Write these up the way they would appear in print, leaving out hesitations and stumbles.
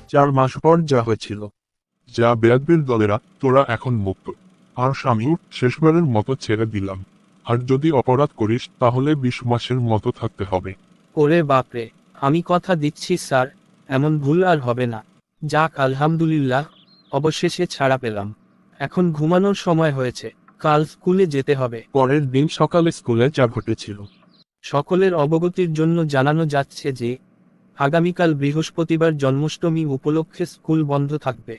4 মাস পর যা হয়েছিল। যা বেয়াদবির দলেরা, তোরা এখন মুক্ত। আর স্বামীও শেষবারের মতো ছেড়ে দিলাম। আর যদি অপরাধ করিস তাহলে 20 মাসের মতো থাকতে হবে। ওরে বাপরে, আমি কথা দিচ্ছি স্যার, এমন ভুল আর হবে না। যাক আলহামদুলিল্লাহ, অবশেষে ছাড়া পেলাম। এখন ঘুমানোর সময় হয়েছে, কাল স্কুলে যেতে হবে। পরের দিন সকালে স্কুলে যা ঘটেছিল। সকলের অবগতির জন্য জানানো যাচ্ছে যে আগামীকাল বৃহস্পতিবার জন্মাষ্টমী উপলক্ষে স্কুল বন্ধ থাকবে।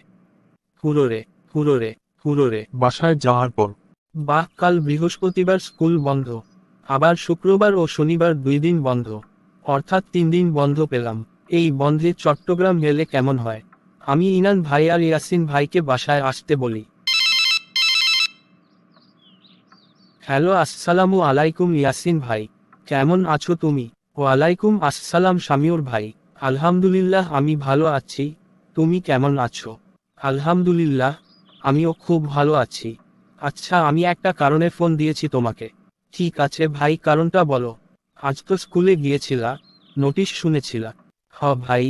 Hurray hurray hurray. বাসায় যাওয়ার পর বাহ, কাল বৃহস্পতিবার স্কুল বন্ধ, আবার শুক্রবার ও শনিবার 2 দিন বন্ধ, অর্থাৎ 3 দিন বন্ধ পেলাম। এই বন্ধে চট্টগ্রাম গেলে কেমন হয়? আমি ইনান ভাই আর ইয়াসিন ভাইকে বাসায় আসতে বলি। হ্যালো, আসসালামু আলাইকুম ইয়াসিন ভাই, কেমন আছো তুমি? ওয়ালাইকুম আসসালাম শামিউর ভাই, আলহামদুলিল্লাহ আমি ভালো আছি। তুমি কেমন আছো? আলহামদুলিল্লাহ, আমিও খুব ভালো আছি। আচ্ছা, আমি একটা কারণে ফোন দিয়েছি তোমাকে। ঠিক আছে ভাই, কারণটা বলো। আজ তো স্কুলে গিয়েছিলা, নোটিশ শুনেছিলা? ভাই,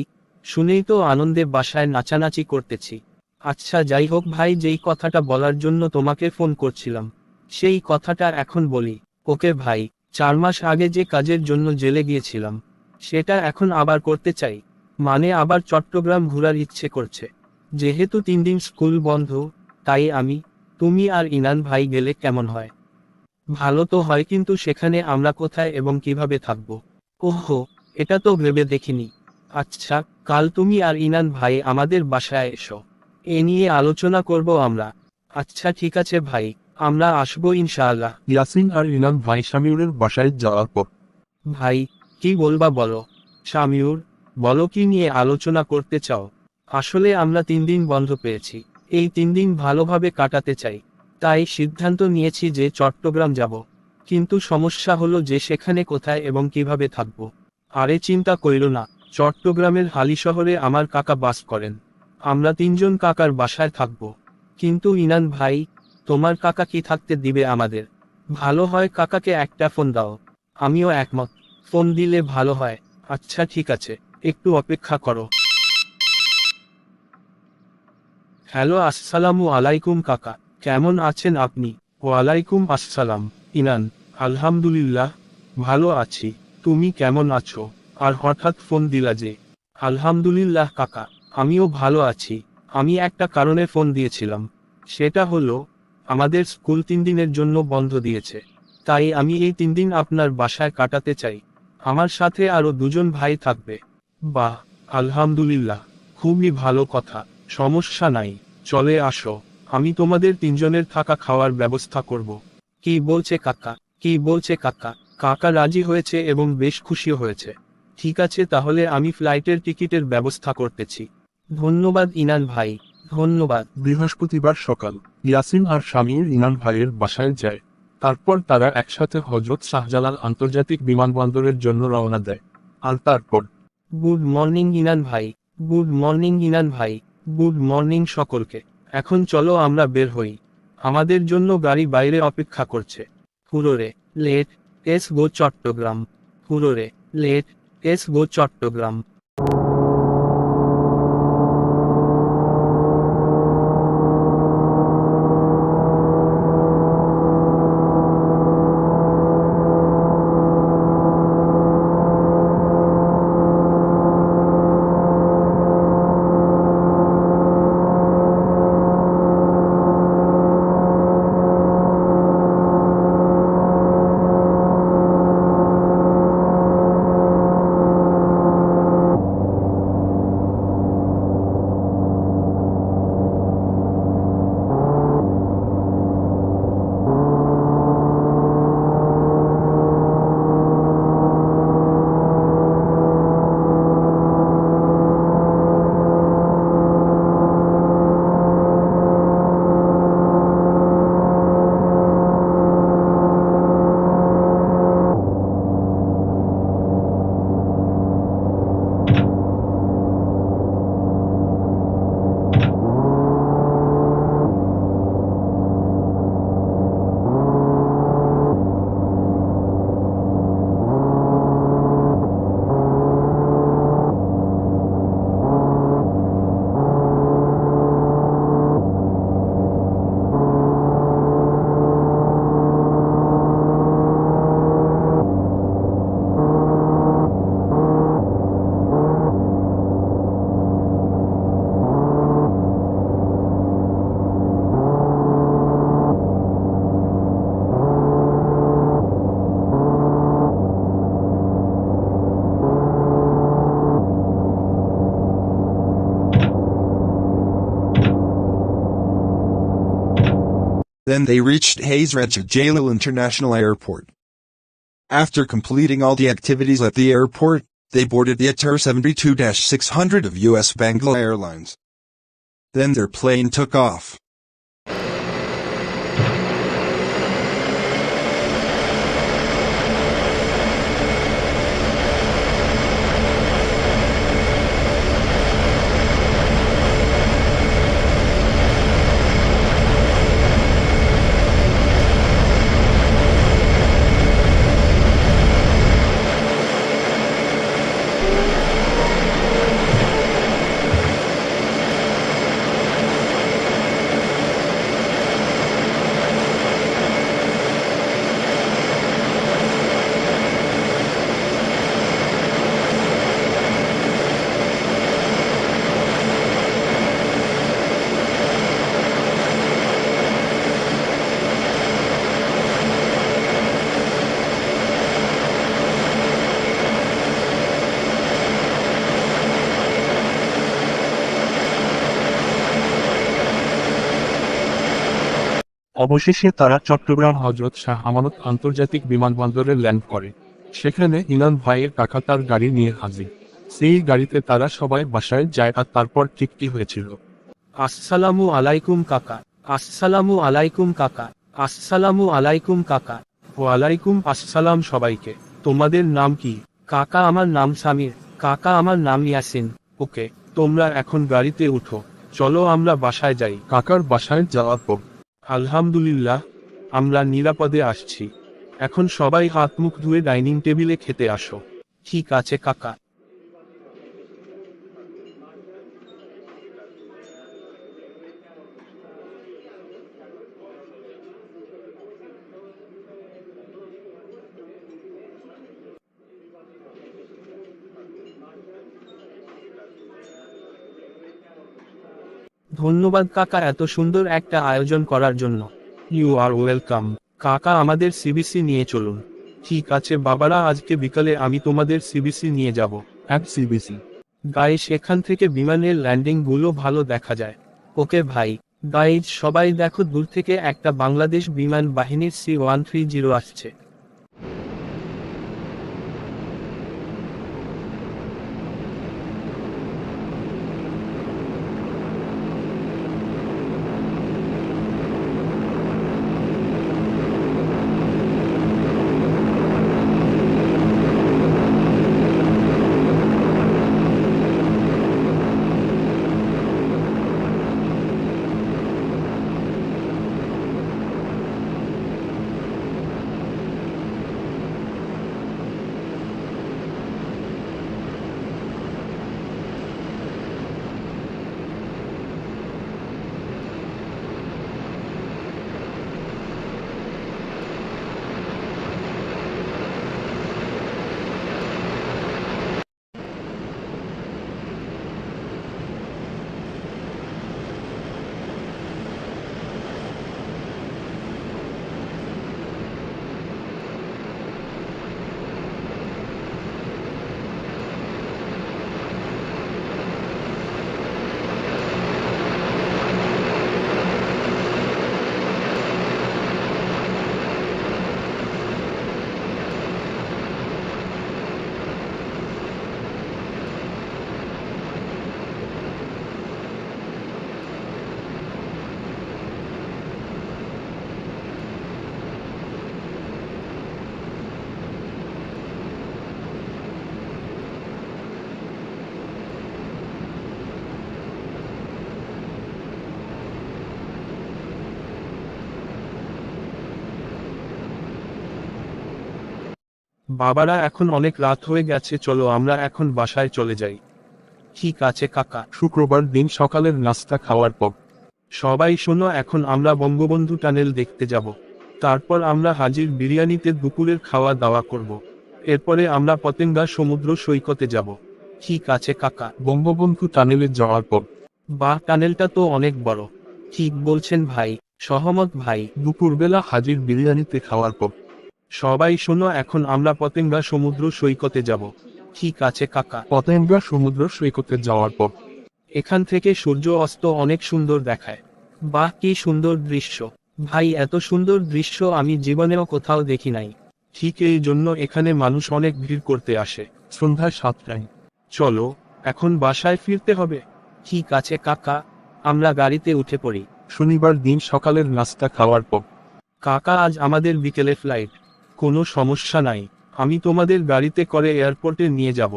শুনেই তো আনন্দে বাসায় নাচানাচি করতেছি। আচ্ছা যাই হোক ভাই, যেই কথাটা বলার জন্য তোমাকে ফোন করছিলাম সেই কথাটা এখন বলি। ওকে ভাই, 4 মাস আগে যে কাজের জন্য জেলে গিয়েছিলাম সেটা এখন আবার করতে চাই। মানে আবার চট্টগ্রাম ঘোরার ইচ্ছে করছে। যেহেতু 3 দিন স্কুল বন্ধ, তাই আমি, তুমি আর ইনান ভাই গেলে কেমন হয়? ভালো তো হয়, কিন্তু সেখানে আমরা কোথায় এবং কিভাবে থাকবো? ওহো, এটা তো ভেবে দেখিনি। আচ্ছা, কাল তুমি আর ইনান ভাই আমাদের বাসায় এসো, এ নিয়ে আলোচনা করব আমরা। আচ্ছা ঠিক আছে ভাই, আমরা আসবো ইনশাআল্লাহ। ইয়াসিন আর ইনান ভাই শামিউরের বাসায় যাওয়ার পর ভাই, কি বলবা বলো। শামিউর, বলো কি নিয়ে আলোচনা করতে চাও? আসলে আমরা 3 দিন বন্ধ পেয়েছি, এই 3 দিন ভালোভাবে কাটাতে চাই। তাই সিদ্ধান্ত নিয়েছি যে চট্টগ্রাম যাব। কিন্তু সমস্যা হলো যে সেখানে কোথায় এবং কিভাবে থাকবো। আরে চিন্তা কইরো না, চট্টগ্রামের হালি শহরে আমার কাকা বাস করেন। আমরা 3 জন কাকার বাসায় থাকবো। কিন্তু ইনান ভাই, তোমার কাকা কি থাকতে দিবে আমাদের? ভালো হয় কাকাকে একটা ফোন দাও। আমিও একমত, ফোন দিলে ভালো হয়। আচ্ছা ঠিক আছে, একটু অপেক্ষা করো। হ্যালো, আসসালামু আলাইকুম কাকা, কেমন আছেন আপনি? ওয়ালাইকুম আসসালাম। ইনান, আলহামদুলিল্লাহ, ভালো আছি। তুমি কেমন আছো? আর হঠাৎ ফোন দিলা যে? আলহামদুলিল্লাহ কাকা, আমিও ভালো আছি। আমি একটা কারণে ফোন দিয়েছিলাম। সেটা হলো, আমাদের স্কুল 3 দিনের জন্য বন্ধ দিয়েছে। তাই আমি এই 3 দিন আপনার বাসায় কাটাতে চাই। আমার সাথে আরো 2 জন ভাই থাকবে। বাহ, আলহামদুলিল্লাহ, খুবই ভালো কথা। সমস্যা নাই, চলে আসো। আমি তোমাদের 3 জনের থাকা খাওয়ার ব্যবস্থা করব। কি বলছে কাকা? কি বলছে কাকা? কাকা রাজি হয়েছে এবং বেশ খুশি হয়েছে। ঠিক আছে, তাহলে আমি ফ্লাইটের টিকিটের ব্যবস্থা করতেছি। ধন্যবাদ ইনান ভাই, ধন্যবাদ। বৃহস্পতিবার সকাল ইয়াসিন আর শামিউর ইনান ভাইয়ের বাসায় যায়। তারপর তারা একসাথে হজরত শাহজালাল আন্তর্জাতিক বিমানবন্দরের জন্য রওনা দেয়। আর তারপর গুড মর্নিং ইনান ভাই, গুড মর্নিং ইনান ভাই, গুড মর্নিং সকলকে। এখন চলো আমরা বের হই, আমাদের জন্য গাড়ি বাইরে অপেক্ষা করছে। Hurray, let's go Chittagong. Hurray, let's go Chittagong. Then they reached Hazrat Jalal International Airport. After completing all the activities at the airport, they boarded the Atar 72-600 of US Bengal Airlines. Then their plane took off. অবশেষে তারা চট্টগ্রাম হজরত শাহ আমানত আন্তর্জাতিক বিমানবন্দরে land করে। সেখানে ইনান ভাইয়ের কাকা তার গাড়ি নিয়ে হাজির। সেই গাড়িতে তারা সবাই বাসায় যায় আর তারপর ঠিকই হয়েছিল। আসসালামু আলাইকুম কাকা। আসসালামু আলাইকুম কাকা। আসসালামু আলাইকুম কাকা। ওয়ালাইকুম আসসালাম সবাইকে। তোমাদের নাম কি? কাকা আমার নাম সামির। কাকা আমার নাম ইয়াসিন। ওকে, তোমরা এখন গাড়িতে উঠো, চলো আমরা বাসায় যাই। কাকার বাসায় যাওয়ার পর আলহামদুলিল্লাহ, আমরা নিরাপদে আসছি। এখন সবাই হাত মুখ ধুয়ে ডাইনিং টেবিলে খেতে আসো। ঠিক আছে কাকা। ধন্যবাদ কাকা এত সুন্দর একটা আয়োজন করার জন্য। You are welcome. কাকা আমাদের সিবিসি নিয়ে চলুন। ঠিক আছে বাবারা, আজকে বিকালে আমি তোমাদের সিবিসি নিয়ে যাব। এক সিবিসি গাইস, এখান থেকে বিমানের ল্যান্ডিং গুলো ভালো দেখা যায়। ওকে ভাই। গাইজ সবাই দেখো, দূর থেকে একটা বাংলাদেশ বিমান বাহিনীর C-130 আসছে। বাবারা, এখন অনেক রাত হয়ে গেছে, চলো আমরা এখন বাসায় চলে যাই। ঠিক আছে কাকা। শুক্রবার দিন সকালের নাস্তা খাওয়ার পর সবাই শোনো, এখন আমরা বঙ্গবন্ধু টানেল দেখতে যাব। তারপর আমরা হাজির বিরিয়ানিতে দুপুরের খাওয়া দাওয়া করব। এরপরে আমরা পতেঙ্গা সমুদ্র সৈকতে যাব। ঠিক আছে কাকা। বঙ্গবন্ধু টানেলে যাওয়ার পর বাহ, টানেলটা তো অনেক বড়। ঠিক বলছেন ভাই, সহমত ভাই। দুপুরবেলা হাজির বিরিয়ানিতে খাওয়ার পর সবাই শোনো, এখন আমরা পতেঙ্গা সমুদ্র সৈকতে যাব। ঠিক আছে কাকা। পতেঙ্গা সমুদ্র সৈকতে যাওয়ার পর এখান থেকে সূর্য অস্ত অনেক সুন্দর দেখায়। বাহ, কি সুন্দর দৃশ্য। ভাই এত সুন্দর দৃশ্য আমি জীবনেও কোথাও দেখি নাই। ঠিক এই জন্য এখানে মানুষ অনেক ভিড় করতে আসে সন্ধ্যা 7টায়। চলো এখন বাসায় ফিরতে হবে। ঠিক আছে কাকা, আমরা গাড়িতে উঠে পড়ি। শনিবার দিন সকালের নাস্তা খাওয়ার পর, কাকা আজ আমাদের বিকেলে ফ্লাইট। কোনো সমস্যা নাই, আমি তোমাদের গাড়িতে করে এয়ারপোর্টে নিয়ে যাব।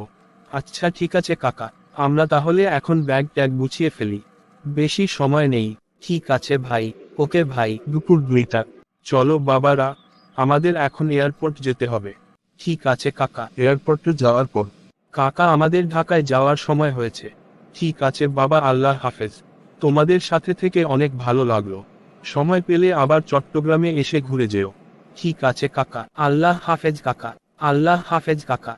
আচ্ছা ঠিক আছে কাকা, আমরা তাহলে এখন ব্যাগ ট্যাগ গুছিয়ে ফেলি। বেশি সময় নেই। ঠিক আছে ভাই। ওকে ভাই। দুপুর 2টা। চলো বাবারা, আমাদের এখন এয়ারপোর্ট যেতে হবে। ঠিক আছে কাকা। এয়ারপোর্টে যাওয়ার পর, কাকা আমাদের ঢাকায় যাওয়ার সময় হয়েছে। ঠিক আছে বাবা, আল্লাহ হাফেজ। তোমাদের সাথে থেকে অনেক ভালো লাগলো। সময় পেলে আবার চট্টগ্রামে এসে ঘুরে যেও। ঠিক আছে কাকা। আল্লাহ হাফেজ কাকা। আল্লাহ হাফেজ কাকা।